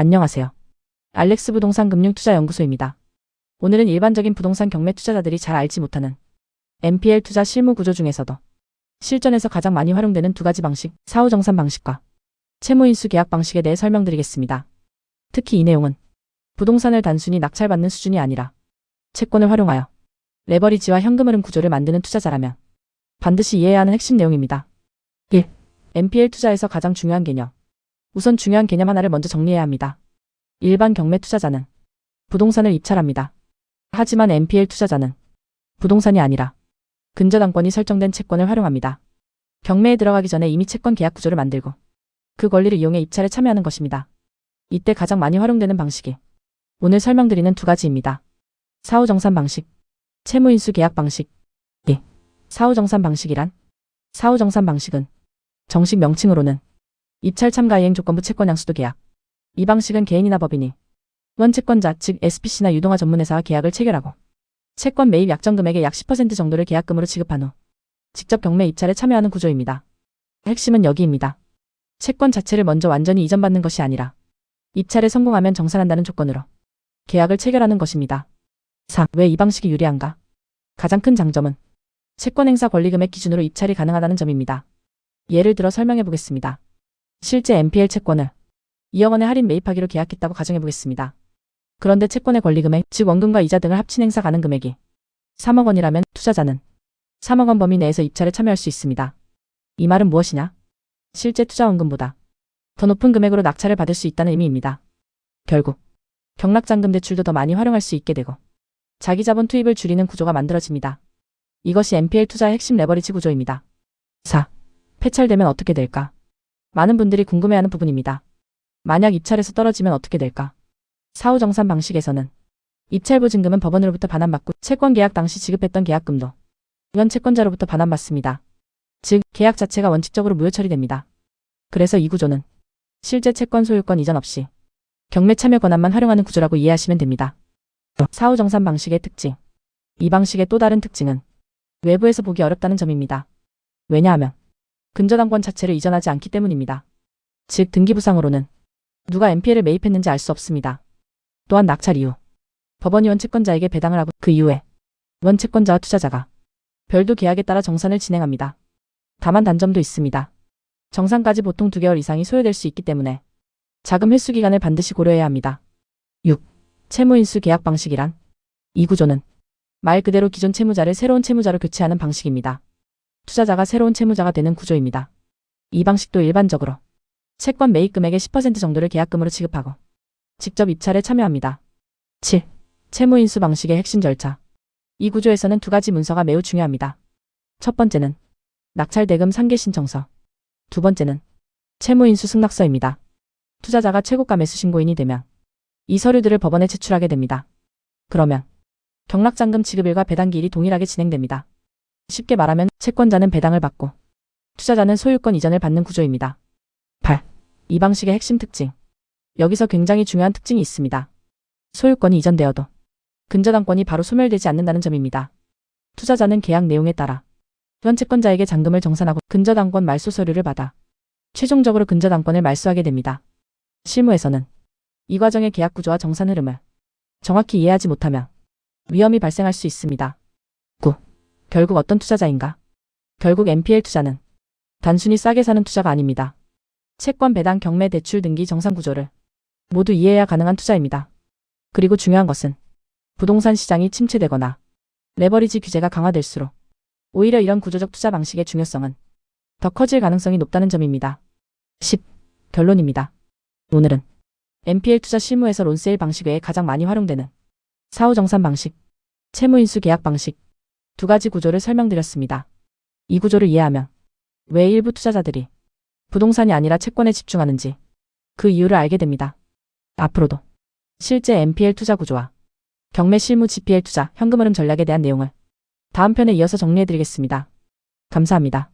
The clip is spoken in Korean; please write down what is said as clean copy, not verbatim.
안녕하세요. 알렉스 부동산 금융투자연구소입니다. 오늘은 일반적인 부동산 경매 투자자들이 잘 알지 못하는 NPL 투자 실무 구조 중에서도 실전에서 가장 많이 활용되는 두 가지 방식, 사후정산 방식과 채무인수 계약 방식에 대해 설명드리겠습니다. 특히 이 내용은 부동산을 단순히 낙찰받는 수준이 아니라 채권을 활용하여 레버리지와 현금 흐름 구조를 만드는 투자자라면 반드시 이해해야 하는 핵심 내용입니다. 1. NPL 투자에서 가장 중요한 개념. 우선 중요한 개념 하나를 먼저 정리해야 합니다. 일반 경매 투자자는 부동산을 입찰합니다. 하지만 NPL 투자자는 부동산이 아니라 근저당권이 설정된 채권을 활용합니다. 경매에 들어가기 전에 이미 채권 계약 구조를 만들고 그 권리를 이용해 입찰에 참여하는 것입니다. 이때 가장 많이 활용되는 방식이 오늘 설명드리는 두 가지입니다. 사후정산 방식, 채무인수 계약 방식. 2. 사후정산 방식이란? 사후정산 방식은 정식 명칭으로는 입찰 참가 이행 조건부 채권 양수도 계약. 이 방식은 개인이나 법인이 원채권자 즉 SPC나 유동화 전문회사와 계약을 체결하고 채권 매입 약정 금액의 약 10% 정도를 계약금으로 지급한 후 직접 경매 입찰에 참여하는 구조입니다. 핵심은 여기입니다. 채권 자체를 먼저 완전히 이전받는 것이 아니라 입찰에 성공하면 정산한다는 조건으로 계약을 체결하는 것입니다. 4. 왜 이 방식이 유리한가? 가장 큰 장점은 채권 행사 권리금액 기준으로 입찰이 가능하다는 점입니다. 예를 들어 설명해 보겠습니다. 실제 NPL 채권을 2억 원에 할인 매입하기로 계약했다고 가정해 보겠습니다. 그런데 채권의 권리금액, 즉 원금과 이자 등을 합친 행사 가능 금액이 3억 원이라면 투자자는 3억 원 범위 내에서 입찰에 참여할 수 있습니다. 이 말은 무엇이냐? 실제 투자 원금보다 더 높은 금액으로 낙찰을 받을 수 있다는 의미입니다. 결국 경락잔금 대출도 더 많이 활용할 수 있게 되고 자기 자본 투입을 줄이는 구조가 만들어집니다. 이것이 NPL 투자의 핵심 레버리지 구조입니다. 4. 폐찰되면 어떻게 될까? 많은 분들이 궁금해하는 부분입니다. 만약 입찰에서 떨어지면 어떻게 될까? 사후정산 방식에서는 입찰 보증금은 법원으로부터 반환받고 채권 계약 당시 지급했던 계약금도 현 채권자로부터 반환받습니다. 즉 계약 자체가 원칙적으로 무효 처리됩니다. 그래서 이 구조는 실제 채권 소유권 이전 없이 경매 참여 권한만 활용하는 구조라고 이해하시면 됩니다. 사후정산 방식의 특징. 이 방식의 또 다른 특징은 외부에서 보기 어렵다는 점입니다. 왜냐하면 근저당권 자체를 이전하지 않기 때문입니다. 즉 등기부상으로는 누가 NPL을 매입했는지 알 수 없습니다. 또한 낙찰 이후 법원이 원채권자에게 배당을 하고 그 이후에 원채권자와 투자자가 별도 계약에 따라 정산을 진행합니다. 다만 단점도 있습니다. 정산까지 보통 2개월 이상이 소요될 수 있기 때문에 자금 회수 기간을 반드시 고려해야 합니다. 6. 채무인수 계약 방식이란? 이 구조는 말 그대로 기존 채무자를 새로운 채무자로 교체하는 방식입니다. 투자자가 새로운 채무자가 되는 구조입니다. 이 방식도 일반적으로 채권 매입 금액의 10% 정도를 계약금으로 지급하고 직접 입찰에 참여합니다. 7. 채무인수 방식의 핵심 절차. 이 구조에서는 두 가지 문서가 매우 중요합니다. 첫 번째는 낙찰대금 상계 신청서. 두 번째는 채무인수 승낙서입니다. 투자자가 최고가 매수 신고인이 되면 이 서류들을 법원에 제출하게 됩니다. 그러면 경락잔금 지급일과 배당기일이 동일하게 진행됩니다. 쉽게 말하면 채권자는 배당을 받고 투자자는 소유권 이전을 받는 구조입니다. 8. 이 방식의 핵심 특징. 여기서 굉장히 중요한 특징이 있습니다. 소유권이 이전되어도 근저당권이 바로 소멸되지 않는다는 점입니다. 투자자는 계약 내용에 따라 현 채권자에게 잔금을 정산하고 근저당권 말소 서류를 받아 최종적으로 근저당권을 말소하게 됩니다. 실무에서는 이 과정의 계약 구조와 정산 흐름을 정확히 이해하지 못하면 위험이 발생할 수 있습니다. 9. 결국 어떤 투자자인가? 결국 NPL 투자는 단순히 싸게 사는 투자가 아닙니다. 채권 배당, 경매, 대출, 등기, 정산 구조를 모두 이해해야 가능한 투자입니다. 그리고 중요한 것은 부동산 시장이 침체되거나 레버리지 규제가 강화될수록 오히려 이런 구조적 투자 방식의 중요성은 더 커질 가능성이 높다는 점입니다. 10. 결론입니다. 오늘은 NPL 투자 실무에서 론세일 방식 외에 가장 많이 활용되는 사후정산 방식, 채무인수 계약 방식 두 가지 구조를 설명드렸습니다. 이 구조를 이해하면 왜 일부 투자자들이 부동산이 아니라 채권에 집중하는지 그 이유를 알게 됩니다. 앞으로도 실제 NPL 투자 구조와 경매 실무 GPL 투자 현금 흐름 전략에 대한 내용을 다음 편에 이어서 정리해드리겠습니다. 감사합니다.